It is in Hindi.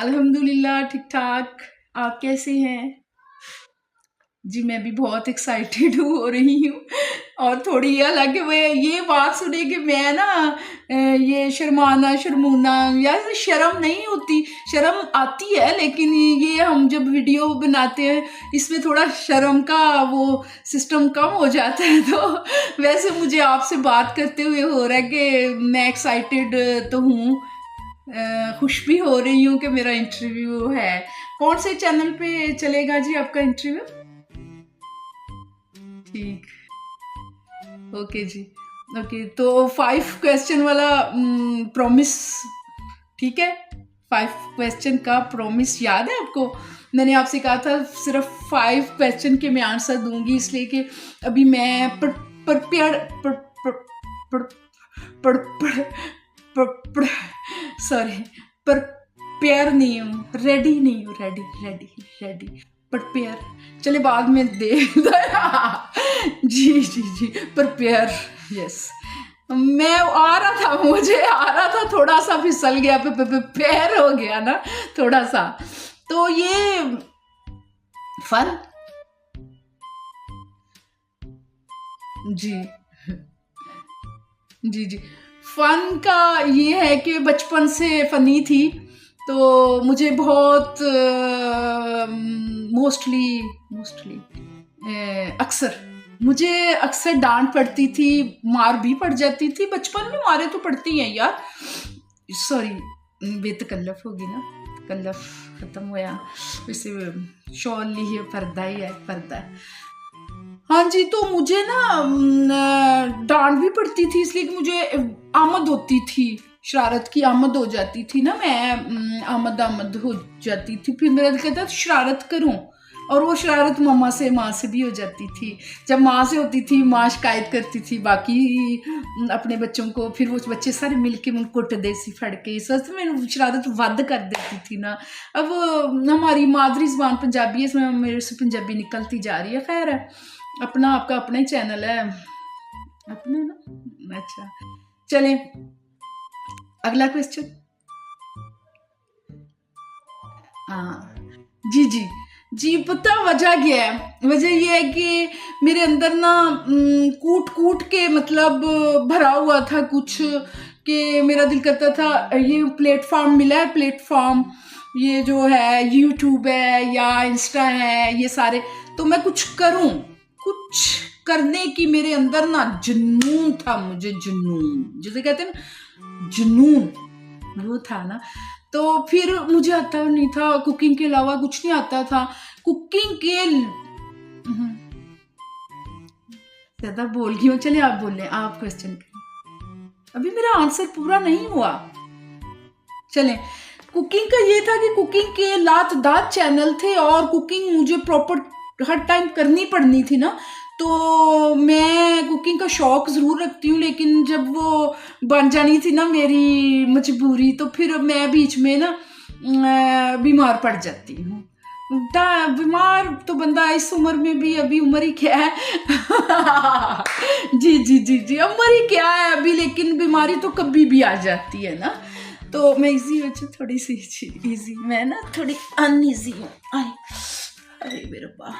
अल्हम्दुलिल्लाह ठीक ठाक। आप कैसे हैं? जी मैं भी बहुत एक्साइटेड हो रही हूँ और थोड़ी अलग वे ये बात सुने कि मैं ना ये शर्माना शर्मूना या शर्म नहीं होती, शर्म आती है लेकिन ये हम जब वीडियो बनाते हैं इसमें थोड़ा शर्म का वो सिस्टम कम हो जाता है। तो वैसे मुझे आपसे बात करते हुए हो रहा है कि मैं एक्साइटेड तो हूँ, खुश भी हो रही हूँ कि मेरा इंटरव्यू है। कौन से चैनल पे चलेगा जी आपका इंटरव्यू? ठीक, ओके जी। ओके तो 5 क्वेश्चन वाला प्रॉमिस, ठीक है? 5 क्वेश्चन का प्रॉमिस याद है आपको? मैंने आपसे कहा था सिर्फ 5 क्वेश्चन के मैं आंसर दूंगी, इसलिए कि अभी मैं प्रिपेयर नहीं हूँ, रेडी नहीं हूँ, रेडी प्रिपेयर चले बाद में दे जी जी जी प्रिपेयर, यस। मैं आ रहा था, मुझे आ रहा था, थोड़ा सा फिसल गया, प्रिपेयर हो गया ना थोड़ा सा। तो ये फन जी जी जी फन का ये है कि बचपन से फनी थी, तो मुझे बहुत मोस्टली अक्सर मुझे अक्सर डांट पड़ती थी, मार भी पड़ जाती थी बचपन में। मारे तो पड़ती हैं यार, सॉरी बेतकल्लफ होगी ना, तकल्लफ खत्म हुआ, वैसे शॉल ली है, पर्दा ही है, पर्दा है। हाँ जी, तो मुझे ना डांट भी पड़ती थी इसलिए कि मुझे आमद होती थी, शरारत की आमद हो जाती थी ना, मैं आमद हो जाती थी। फिर मेरा दिल कहता था शरारत करूं, और वो शरारत माँ से भी हो जाती थी। जब माँ से होती थी, माँ शिकायत करती थी बाकी अपने बच्चों को, फिर वो बच्चे सारे मिलके मुझे कुटदे सी फड़ के, इस वजह मैं शरारत वध कर देती थी ना। अब हमारी मादरी ज़बान पंजाबी है, इसमें मेरे से पंजाबी निकलती जा रही है। खैर है, अपना आपका अपना ही चैनल है, अपना ना। अच्छा चलें, अगला क्वेश्चन। हाँ जी जी जी, पता वजह क्या है? वजह ये है कि मेरे अंदर ना कूट कूट के मतलब भरा हुआ था कुछ, कि मेरा दिल करता था ये प्लेटफॉर्म मिला है, प्लेटफॉर्म ये जो है यूट्यूब है या इंस्टा है, ये सारे, तो मैं कुछ करूं, कुछ करने की मेरे अंदर ना जुनून था, मुझे जुनून जिसे कहते हैं ना, जुनून वो था ना। तो फिर मुझे आता नहीं था, कुकिंग के अलावा कुछ नहीं आता था। कुकिंग के ज्यादा बोल गई हूँ, चलिए आप बोल लें, आप क्वेश्चन करें, अभी मेरा आंसर पूरा नहीं हुआ। चलें, कुकिंग का ये था कि कुकिंग के लात दात चैनल थे और कुकिंग मुझे प्रॉपर हर टाइम करनी पड़नी थी ना, तो मैं कुकिंग का शौक ज़रूर रखती हूँ, लेकिन जब वो बन जानी थी ना मेरी मजबूरी, तो फिर मैं बीच में ना बीमार पड़ जाती हूँ। बीमार तो बंदा इस उम्र में भी, अभी उम्र ही क्या है जी जी जी जी उम्र ही क्या है अभी, लेकिन बीमारी तो कभी भी आ जाती है ना। तो मैं इजी बच्चे, थोड़ी सी इजी, मैं ना थोड़ी अनईजी हूँ। अरे मेरे बा